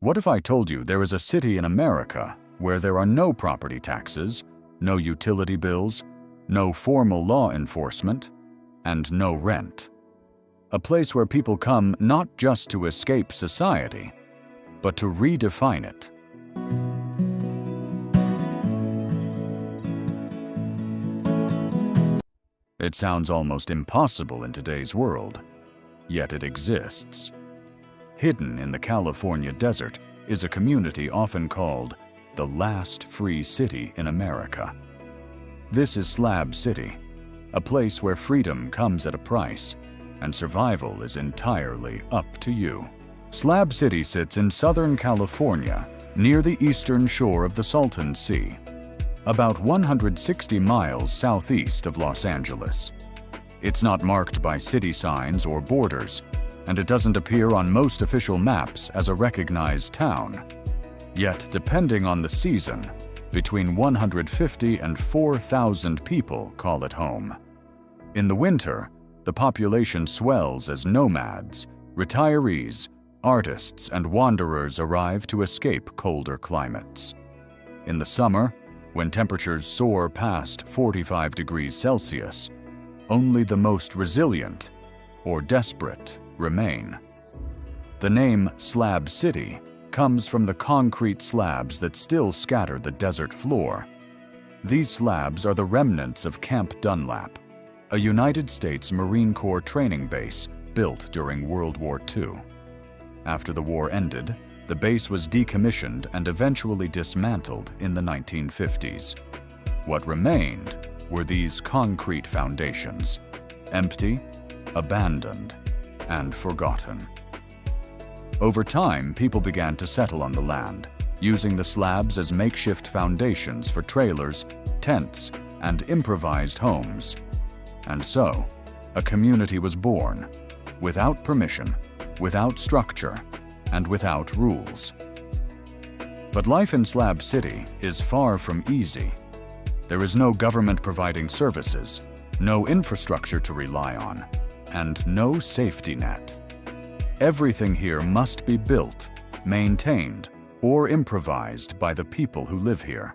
What if I told you there is a city in America where there are no property taxes, no utility bills, no formal law enforcement, and no rent? A place where people come not just to escape society, but to redefine it. It sounds almost impossible in today's world, yet it exists. Hidden in the California desert is a community often called the last free city in America. This is Slab City, a place where freedom comes at a price and survival is entirely up to you. Slab City sits in Southern California, near the eastern shore of the Salton Sea, about 160 miles southeast of Los Angeles. It's not marked by city signs or borders, and it doesn't appear on most official maps as a recognized town. Yet, depending on the season, between 150 and 4,000 people call it home. In the winter, the population swells as nomads, retirees, artists, and wanderers arrive to escape colder climates. In the summer, when temperatures soar past 45 degrees Celsius, only the most resilient or desperate remain. The name Slab City comes from the concrete slabs that still scatter the desert floor. These slabs are the remnants of Camp Dunlap, a United States Marine Corps training base built during World War II. After the war ended, the base was decommissioned and eventually dismantled in the 1950s. What remained were these concrete foundations, empty, abandoned, and forgotten. Over time, people began to settle on the land, using the slabs as makeshift foundations for trailers, tents, and improvised homes. And so, a community was born, without permission, without structure, and without rules. But life in Slab City is far from easy. There is no government providing services, no infrastructure to rely on, and no safety net. Everything here must be built, maintained, or improvised by the people who live here.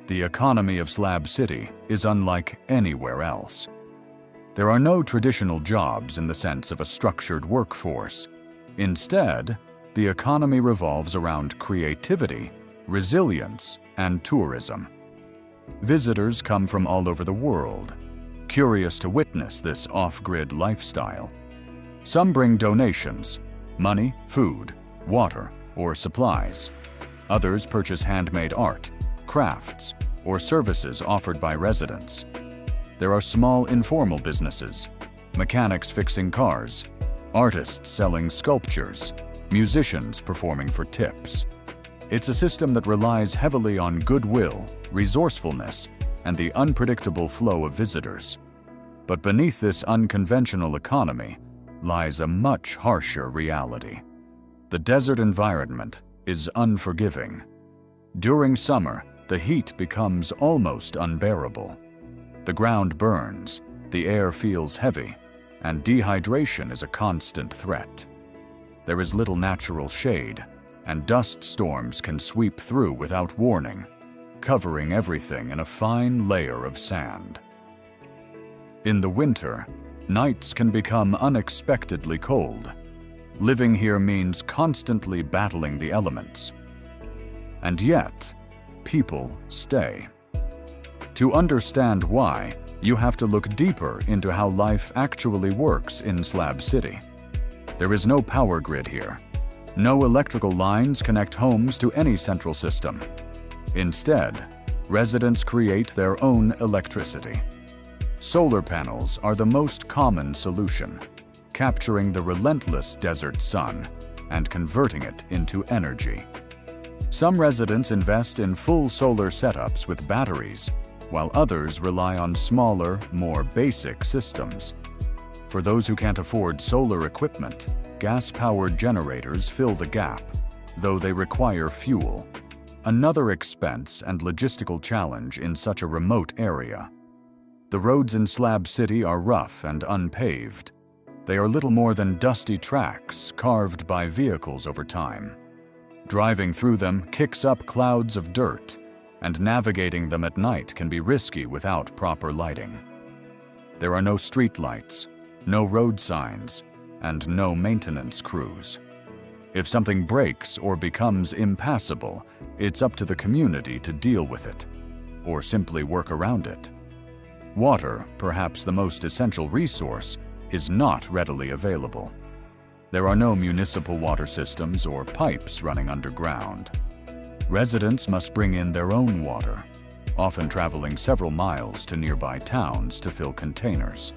The economy of Slab City is unlike anywhere else. There are no traditional jobs in the sense of a structured workforce. Instead, the economy revolves around creativity, resilience, and tourism. Visitors come from all over the world, curious to witness this off-grid lifestyle. Some bring donations, money, food, water, or supplies. Others purchase handmade art, crafts, or services offered by residents. There are small informal businesses, mechanics fixing cars, artists selling sculptures, musicians performing for tips. It's a system that relies heavily on goodwill, resourcefulness, and the unpredictable flow of visitors. But beneath this unconventional economy lies a much harsher reality. The desert environment is unforgiving. During summer, the heat becomes almost unbearable. The ground burns, the air feels heavy, and dehydration is a constant threat. There is little natural shade, and dust storms can sweep through without warning, covering everything in a fine layer of sand. In the winter, nights can become unexpectedly cold. Living here means constantly battling the elements. And yet, people stay. To understand why, you have to look deeper into how life actually works in Slab City. There is no power grid here. No electrical lines connect homes to any central system. Instead, residents create their own electricity. Solar panels are the most common solution, capturing the relentless desert sun and converting it into energy. Some residents invest in full solar setups with batteries, while others rely on smaller, more basic systems. For those who can't afford solar equipment, gas-powered generators fill the gap, though they require fuel, another expense and logistical challenge in such a remote area. The roads in Slab City are rough and unpaved. They are little more than dusty tracks carved by vehicles over time. Driving through them kicks up clouds of dirt, and navigating them at night can be risky without proper lighting. There are no street lights, no road signs, and no maintenance crews. If something breaks or becomes impassable, it's up to the community to deal with it, or simply work around it. Water, perhaps the most essential resource, is not readily available. There are no municipal water systems or pipes running underground. Residents must bring in their own water, often traveling several miles to nearby towns to fill containers.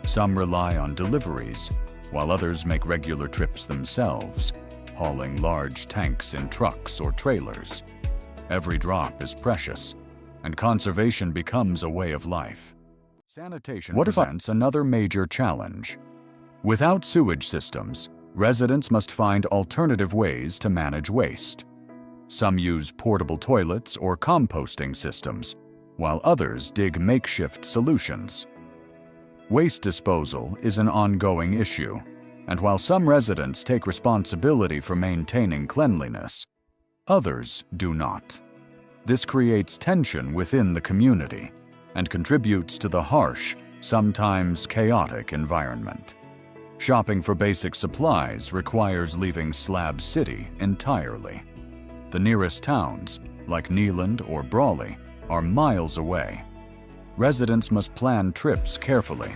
Some rely on deliveries, while others make regular trips themselves, hauling large tanks in trucks or trailers. Every drop is precious, and conservation becomes a way of life. Sanitation presents another major challenge. Without sewage systems, residents must find alternative ways to manage waste. Some use portable toilets or composting systems, while others dig makeshift solutions. Waste disposal is an ongoing issue, and while some residents take responsibility for maintaining cleanliness, others do not. This creates tension within the community and contributes to the harsh, sometimes chaotic environment. Shopping for basic supplies requires leaving Slab City entirely. The nearest towns, like Neeland or Brawley, are miles away. Residents must plan trips carefully,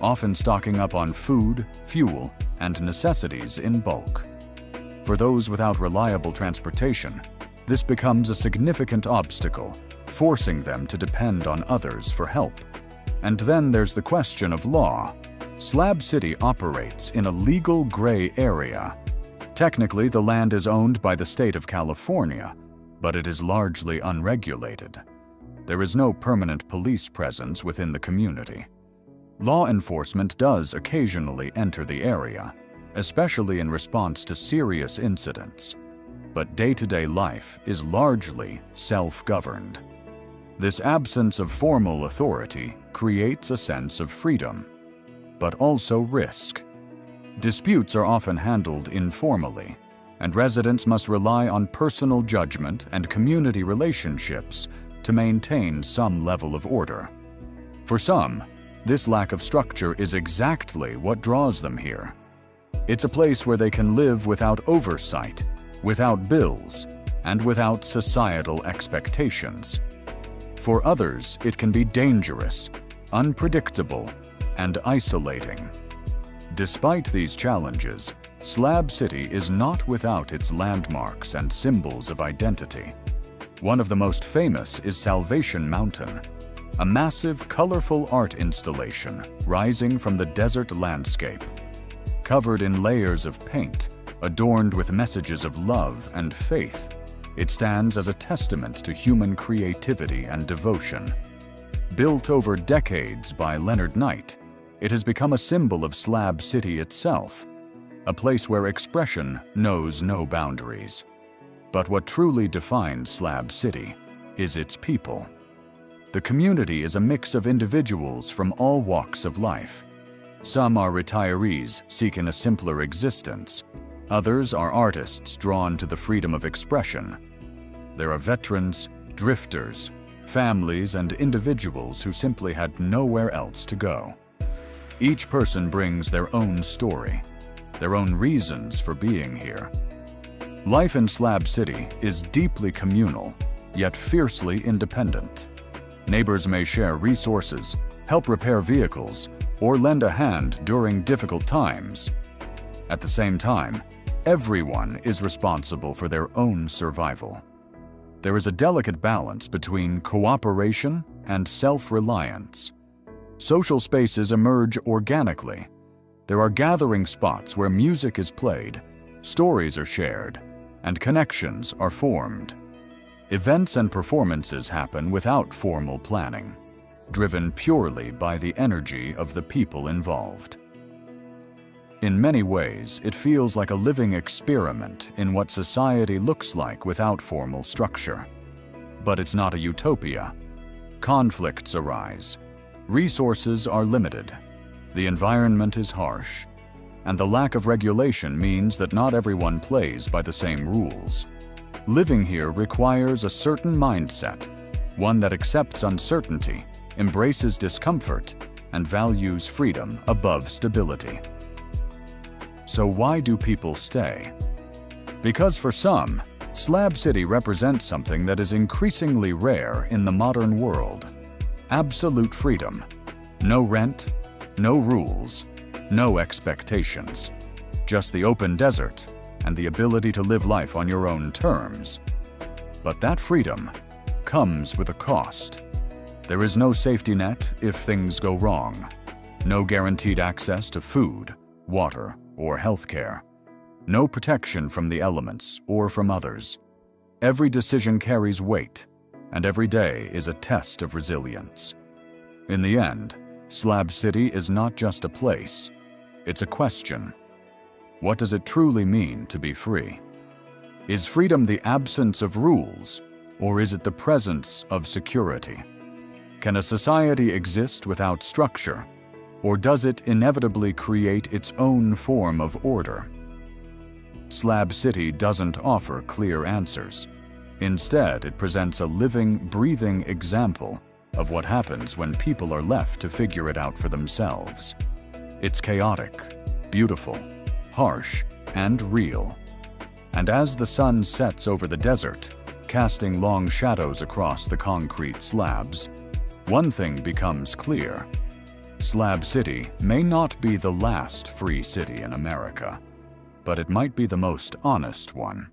often stocking up on food, fuel, and necessities in bulk. For those without reliable transportation, this becomes a significant obstacle, forcing them to depend on others for help. And then there's the question of law. Slab City operates in a legal gray area. Technically, the land is owned by the state of California, but it is largely unregulated. There is no permanent police presence within the community. Law enforcement does occasionally enter the area, especially in response to serious incidents, but day-to-day life is largely self-governed. This absence of formal authority creates a sense of freedom, but also risk. Disputes are often handled informally, and residents must rely on personal judgment and community relationships to maintain some level of order. For some, this lack of structure is exactly what draws them here. It's a place where they can live without oversight, without bills, and without societal expectations. For others, it can be dangerous, unpredictable, and isolating. Despite these challenges, Slab City is not without its landmarks and symbols of identity. One of the most famous is Salvation Mountain, a massive, colorful art installation rising from the desert landscape. Covered in layers of paint, adorned with messages of love and faith, it stands as a testament to human creativity and devotion. Built over decades by Leonard Knight, it has become a symbol of Slab City itself, a place where expression knows no boundaries. But what truly defines Slab City is its people. The community is a mix of individuals from all walks of life. Some are retirees seeking a simpler existence. Others are artists drawn to the freedom of expression. There are veterans, drifters, families, and individuals who simply had nowhere else to go. Each person brings their own story, their own reasons for being here. Life in Slab City is deeply communal, yet fiercely independent. Neighbors may share resources, help repair vehicles, or lend a hand during difficult times. At the same time, everyone is responsible for their own survival. There is a delicate balance between cooperation and self-reliance. Social spaces emerge organically. There are gathering spots where music is played, stories are shared, and connections are formed. Events and performances happen without formal planning, driven purely by the energy of the people involved. In many ways, it feels like a living experiment in what society looks like without formal structure. But it's not a utopia. Conflicts arise. Resources are limited. The environment is harsh. And the lack of regulation means that not everyone plays by the same rules. Living here requires a certain mindset, one that accepts uncertainty, embraces discomfort, and values freedom above stability. So why do people stay? Because for some, Slab City represents something that is increasingly rare in the modern world. Absolute freedom. No rent, no rules, no expectations. Just the open desert and the ability to live life on your own terms. But that freedom comes with a cost. There is no safety net if things go wrong. No guaranteed access to food, water, or healthcare. No protection from the elements or from others. Every decision carries weight, and every day is a test of resilience. In the end, Slab City is not just a place, it's a question. What does it truly mean to be free? Is freedom the absence of rules, or is it the presence of security? Can a society exist without structure, or does it inevitably create its own form of order? Slab City doesn't offer clear answers. Instead, it presents a living, breathing example of what happens when people are left to figure it out for themselves. It's chaotic, beautiful, harsh, and real. And as the sun sets over the desert, casting long shadows across the concrete slabs, one thing becomes clear. Slab City may not be the last free city in America, but it might be the most honest one.